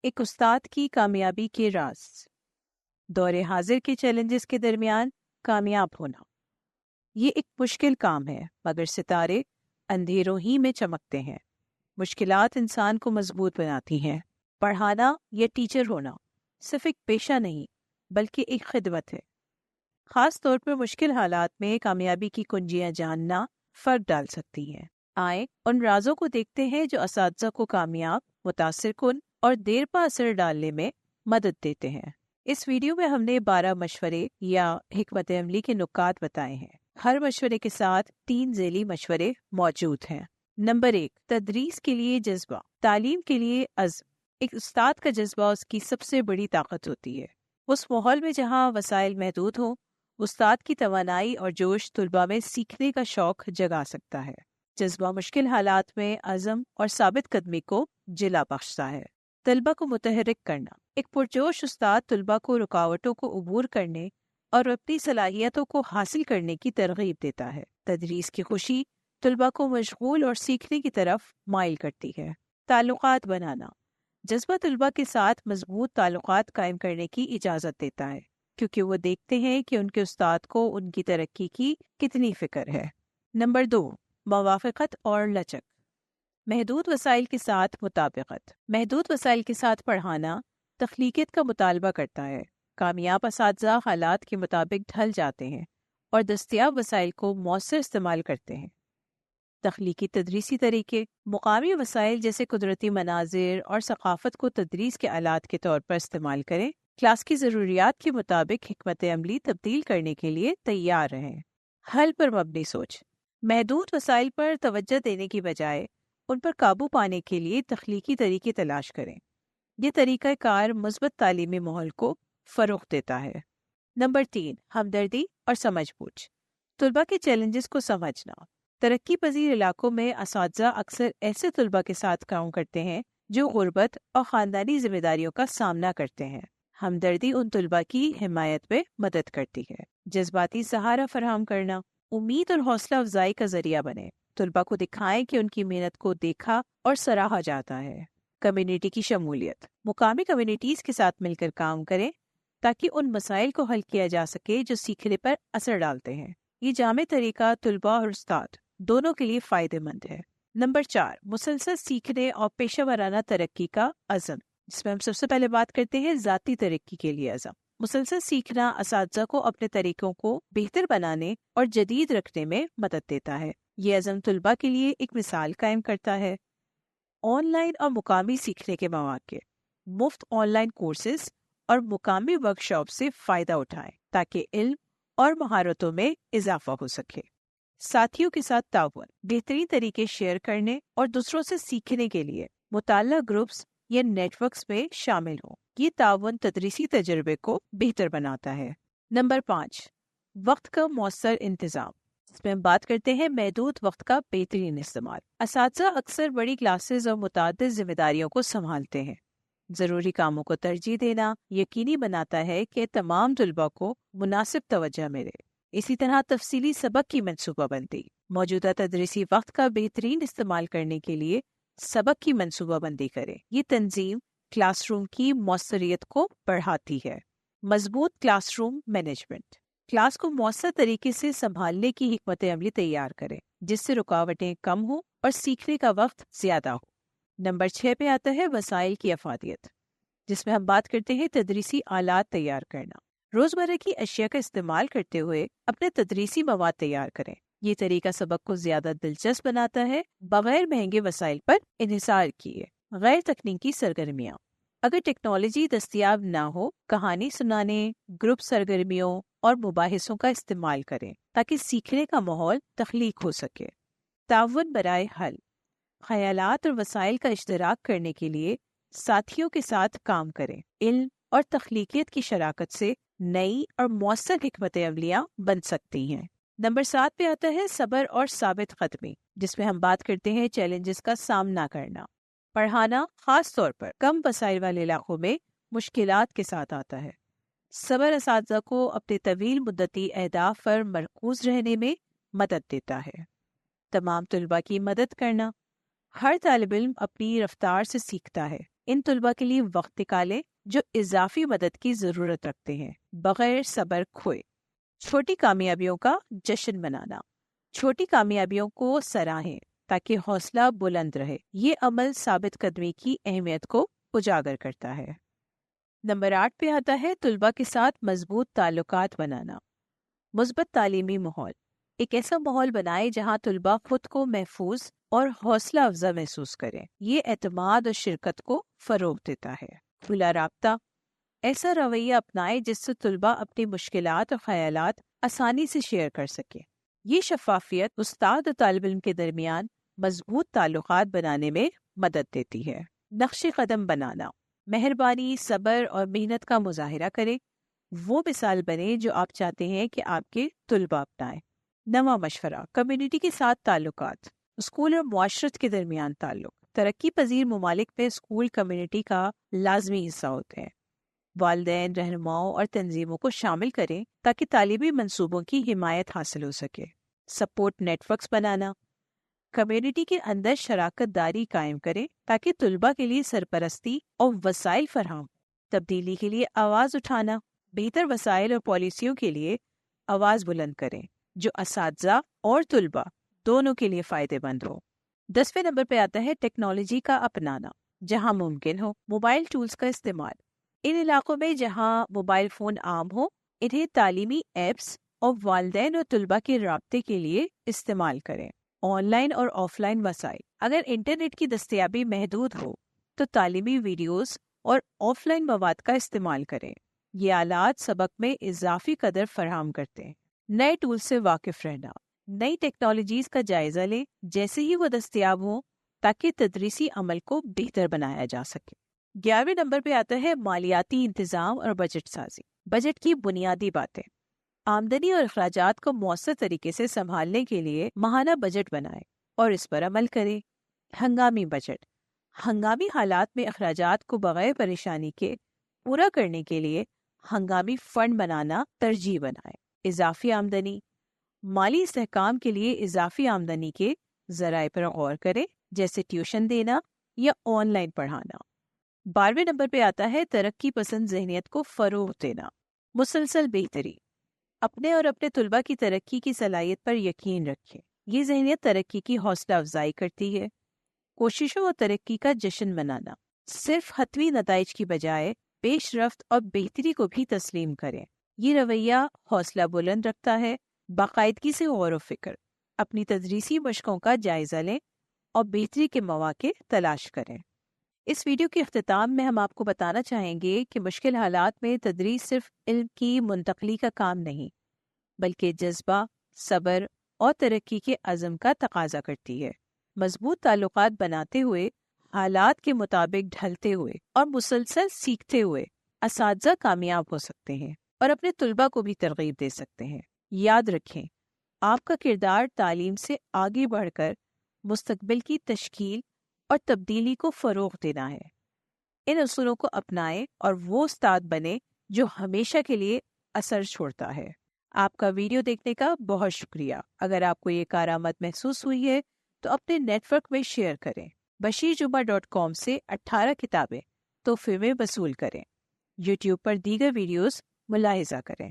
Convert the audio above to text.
ایک استاد کی کامیابی کے راز۔ دور حاضر کے چیلنجز کے درمیان کامیاب ہونا یہ ایک مشکل کام ہے، مگر ستارے اندھیروں ہی میں چمکتے ہیں۔ مشکلات انسان کو مضبوط بناتی ہیں۔ پڑھانا یا ٹیچر ہونا صرف ایک پیشہ نہیں بلکہ ایک خدمت ہے۔ خاص طور پر مشکل حالات میں کامیابی کی کنجیاں جاننا فرق ڈال سکتی ہیں۔ آئیں ان رازوں کو دیکھتے ہیں جو اساتذہ کو کامیاب، متاثر کن اور دیر پا اثر ڈالنے میں مدد دیتے ہیں۔ اس ویڈیو میں ہم نے 12 مشورے یا حکمت عملی کے نکات بتائے ہیں۔ ہر مشورے کے ساتھ 3 ذیلی مشورے موجود ہیں۔ نمبر 1، تدریس کے لیے جذبہ، تعلیم کے لیے عزم۔ ایک استاد کا جذبہ اس کی سب سے بڑی طاقت ہوتی ہے۔ اس ماحول میں جہاں وسائل محدود ہوں، استاد کی توانائی اور جوش طلباء میں سیکھنے کا شوق جگا سکتا ہے۔ جذبہ مشکل حالات میں عزم اور ثابت قدمی کو جلا بخشتا ہے۔ طلباء کو متحرک کرنا، ایک پرجوش استاد طلباء کو رکاوٹوں کو عبور کرنے اور اپنی صلاحیتوں کو حاصل کرنے کی ترغیب دیتا ہے۔ تدریس کی خوشی طلباء کو مشغول اور سیکھنے کی طرف مائل کرتی ہے۔ تعلقات بنانا، جذبہ طلباء کے ساتھ مضبوط تعلقات قائم کرنے کی اجازت دیتا ہے، کیونکہ وہ دیکھتے ہیں کہ ان کے استاد کو ان کی ترقی کی کتنی فکر ہے۔ نمبر 2، موافقت اور لچک، محدود وسائل کے ساتھ مطابقت۔ محدود وسائل کے ساتھ پڑھانا تخلیقیت کا مطالبہ کرتا ہے۔ کامیاب اساتذہ حالات کے مطابق ڈھل جاتے ہیں اور دستیاب وسائل کو مؤثر استعمال کرتے ہیں۔ تخلیقی تدریسی طریقے، مقامی وسائل جیسے قدرتی مناظر اور ثقافت کو تدریس کے آلات کے طور پر استعمال کریں۔ کلاس کی ضروریات کے مطابق حکمت عملی تبدیل کرنے کے لیے تیار رہیں۔ حل پر مبنی سوچ، محدود وسائل پر توجہ دینے کی بجائے ان پر قابو پانے کے لیے تخلیقی طریقے تلاش کریں۔ یہ طریقہ کار مثبت تعلیمی ماحول کو فروغ دیتا ہے۔ نمبر 3، ہمدردی اور سمجھ بوجھ، طلباء کے چیلنجز کو سمجھنا۔ ترقی پذیر علاقوں میں اساتذہ اکثر ایسے طلباء کے ساتھ کام کرتے ہیں جو غربت اور خاندانی ذمہ داریوں کا سامنا کرتے ہیں۔ ہمدردی ان طلباء کی حمایت میں مدد کرتی ہے۔ جذباتی سہارا فراہم کرنا، امید اور حوصلہ افزائی کا ذریعہ بنے۔ طلباء کو دکھائیں کہ ان کی محنت کو دیکھا اور سراہا جاتا ہے۔ کمیونٹی کی شمولیت، مقامی کمیونٹیز کے ساتھ مل کر کام کریں تاکہ ان مسائل کو حل کیا جا سکے جو سیکھنے پر اثر ڈالتے ہیں۔ یہ جامع طریقہ طلباء اور استاد دونوں کے لیے فائدہ مند ہے۔ نمبر 4، مسلسل سیکھنے اور پیشہ ورانہ ترقی کا عزم، جس میں ہم سب سے پہلے بات کرتے ہیں ذاتی ترقی کے لیے عزم۔ مسلسل سیکھنا اساتذہ کو اپنے طریقوں کو بہتر بنانے اور جدید رکھنے میں مدد دیتا ہے۔ یہ عزم طلباء کے لیے ایک مثال قائم کرتا ہے۔ آن لائن اور مقامی سیکھنے کے مواقع، مفت آن لائن کورسز اور مقامی ورکشاپ سے فائدہ اٹھائیں تاکہ علم اور مہارتوں میں اضافہ ہو سکے۔ ساتھیوں کے ساتھ تعاون، بہترین طریقے شیئر کرنے اور دوسروں سے سیکھنے کے لیے مطالعہ گروپس یا نیٹ ورکس میں شامل ہوں۔ یہ تعاون تدریسی تجربے کو بہتر بناتا ہے۔ نمبر 5، وقت کا مؤثر انتظام، اس میں ہم بات کرتے ہیں محدود وقت کا بہترین استعمال۔ اساتذہ اکثر بڑی کلاسز اور متعدد ذمہ داریوں کو سنبھالتے ہیں۔ ضروری کاموں کو ترجیح دینا یقینی بناتا ہے کہ تمام طلباء کو مناسب توجہ ملے۔ اسی طرح تفصیلی سبق کی منصوبہ بندی، موجودہ تدریسی وقت کا بہترین استعمال کرنے کے لیے سبق کی منصوبہ بندی کریں۔ یہ تنظیم کلاس روم کی مؤثریت کو بڑھاتی ہے۔ مضبوط کلاس روم مینجمنٹ، کلاس کو مؤثر طریقے سے سنبھالنے کی حکمت عملی تیار کریں جس سے رکاوٹیں کم ہوں اور سیکھنے کا وقت زیادہ ہو۔ نمبر 6 پہ آتا ہے وسائل کی افادیت، جس میں ہم بات کرتے ہیں تدریسی آلات تیار کرنا۔ روزمرہ کی اشیاء کا استعمال کرتے ہوئے اپنے تدریسی مواد تیار کریں۔ یہ طریقہ سبق کو زیادہ دلچسپ بناتا ہے بغیر مہنگے وسائل پر انحصار کیے۔ غیر تکنیکی سرگرمیاں، اگر ٹیکنالوجی دستیاب نہ ہو، کہانی سنانے، گروپ سرگرمیوں اور مباحثوں کا استعمال کریں تاکہ سیکھنے کا ماحول تخلیق ہو سکے۔ تعاون برائے حل، خیالات اور وسائل کا اشتراک کرنے کے لیے ساتھیوں کے ساتھ کام کریں۔ علم اور تخلیقیت کی شراکت سے نئی اور مؤثر حکمت عملیاں بن سکتی ہیں۔ نمبر 7 پہ آتا ہے صبر اور ثابت قدمی، جس میں ہم بات کرتے ہیں چیلنجز کا سامنا کرنا۔ پڑھانا خاص طور پر کم وسائل والے علاقوں میں مشکلات کے ساتھ آتا ہے۔ صبر اساتذہ کو اپنے طویل مدتی اہداف پر مرکوز رہنے میں مدد دیتا ہے۔ تمام طلباء کی مدد کرنا، ہر طالب علم اپنی رفتار سے سیکھتا ہے ان طلباء کے لیے وقت نکالیں جو اضافی مدد کی ضرورت رکھتے ہیں بغیر صبر کھوئے۔ چھوٹی کامیابیوں کا جشن منانا، چھوٹی کامیابیوں کو سراہیں تاکہ حوصلہ بلند رہے۔ یہ عمل ثابت قدمی کی اہمیت کو اجاگر کرتا ہے۔ نمبر 8 پہ آتا ہے طلباء کے ساتھ مضبوط تعلقات بنانا۔ مثبت تعلیمی ماحول، ایک ایسا ماحول بنائے جہاں طلباء خود کو محفوظ اور حوصلہ افزا محسوس کریں۔ یہ اعتماد اور شرکت کو فروغ دیتا ہے۔ کھلا رابطہ، ایسا رویہ اپنائے جس سے طلباء اپنی مشکلات اور خیالات آسانی سے شیئر کر سکیں۔ یہ شفافیت استاد اور طالب علم کے درمیان مضبوط تعلقات بنانے میں مدد دیتی ہے۔ نقش قدم بنانا، مہربانی، صبر اور محنت کا مظاہرہ کریں۔ وہ مثال بنے جو آپ چاہتے ہیں کہ آپ کے طلباء اپنائیں۔ نواں مشورہ، کمیونٹی کے ساتھ تعلقات، اسکول اور معاشرت کے درمیان تعلق۔ ترقی پذیر ممالک میں اسکول کمیونٹی کا لازمی حصہ ہوتے ہیں۔ والدین، رہنماؤں اور تنظیموں کو شامل کریں تاکہ تعلیمی منصوبوں کی حمایت حاصل ہو سکے۔ سپورٹ نیٹ ورکس بنانا، کمیونٹی کے اندر شراکت داری قائم کریں تاکہ طلباء کے لیے سرپرستی اور وسائل فراہم۔ تبدیلی کے لیے آواز اٹھانا، بہتر وسائل اور پالیسیوں کے لیے آواز بلند کریں جو اساتذہ اور طلباء دونوں کے لیے فائدے مند ہو۔ 10ویں نمبر پہ آتا ہے ٹیکنالوجی کا اپنانا، جہاں ممکن ہو موبائل ٹولز کا استعمال۔ ان علاقوں میں جہاں موبائل فون عام ہو، انہیں تعلیمی ایپس اور والدین اور طلباء کے رابطے کے لیے استعمال کریں۔ آن لائن اور آف لائن وسائل، اگر انٹرنیٹ کی دستیابی محدود ہو تو تعلیمی ویڈیوز اور آف لائن مواد کا استعمال کریں۔ یہ آلات سبق میں اضافی قدر فراہم کرتے ہیں۔ نئے ٹول سے واقف رہنا، نئی ٹیکنالوجیز کا جائزہ لیں جیسے ہی وہ دستیاب ہوں تاکہ تدریسی عمل کو بہتر بنایا جا سکے۔ 11ویں نمبر پہ آتا ہے مالیاتی انتظام اور بجٹ سازی۔ بجٹ کی بنیادی باتیں، آمدنی اور اخراجات کو مؤثر طریقے سے سنبھالنے کے لیے ماہانہ بجٹ بنائیں اور اس پر عمل کریں۔ ہنگامی بجٹ، ہنگامی حالات میں اخراجات کو بغیر پریشانی کے پورا کرنے کے لیے ہنگامی فنڈ بنانا ترجیح بنائیں۔ اضافی آمدنی، مالی استحکام کے لیے اضافی آمدنی کے ذرائع پر غور کریں جیسے ٹیوشن دینا یا آن لائن پڑھانا۔ 12ویں نمبر پہ آتا ہے ترقی پسند ذہنیت کو فروغ دینا۔ مسلسل بہتری، اپنے اور اپنے طلباء کی ترقی کی صلاحیت پر یقین رکھیں۔ یہ ذہنیت ترقی کی حوصلہ افزائی کرتی ہے۔ کوششوں اور ترقی کا جشن منانا، صرف حتمی نتائج کی بجائے پیش رفت اور بہتری کو بھی تسلیم کریں۔ یہ رویہ حوصلہ بلند رکھتا ہے۔ باقاعدگی سے غور و فکر، اپنی تدریسی مشقوں کا جائزہ لیں اور بہتری کے مواقع تلاش کریں۔ اس ویڈیو کے اختتام میں ہم آپ کو بتانا چاہیں گے کہ مشکل حالات میں تدریس صرف علم کی منتقلی کا کام نہیں بلکہ جذبہ، صبر اور ترقی کے عزم کا تقاضا کرتی ہے۔ مضبوط تعلقات بناتے ہوئے، حالات کے مطابق ڈھلتے ہوئے اور مسلسل سیکھتے ہوئے اساتذہ کامیاب ہو سکتے ہیں اور اپنے طلباء کو بھی ترغیب دے سکتے ہیں۔ یاد رکھیں، آپ کا کردار تعلیم سے آگے بڑھ کر مستقبل کی تشکیل اور تبدیلی کو فروغ دینا ہے۔ ان اصولوں کو اپنائیں اور وہ استاد بنے جو ہمیشہ کے لیے اثر چھوڑتا ہے۔ آپ کا ویڈیو دیکھنے کا بہت شکریہ۔ اگر آپ کو یہ کارآمد محسوس ہوئی ہے تو اپنے نیٹ ورک میں شیئر کریں۔ bashirjuma.com سے 18 کتابیں تحفے میں وصول کریں۔ یوٹیوب پر دیگر ویڈیوز ملاحظہ کریں۔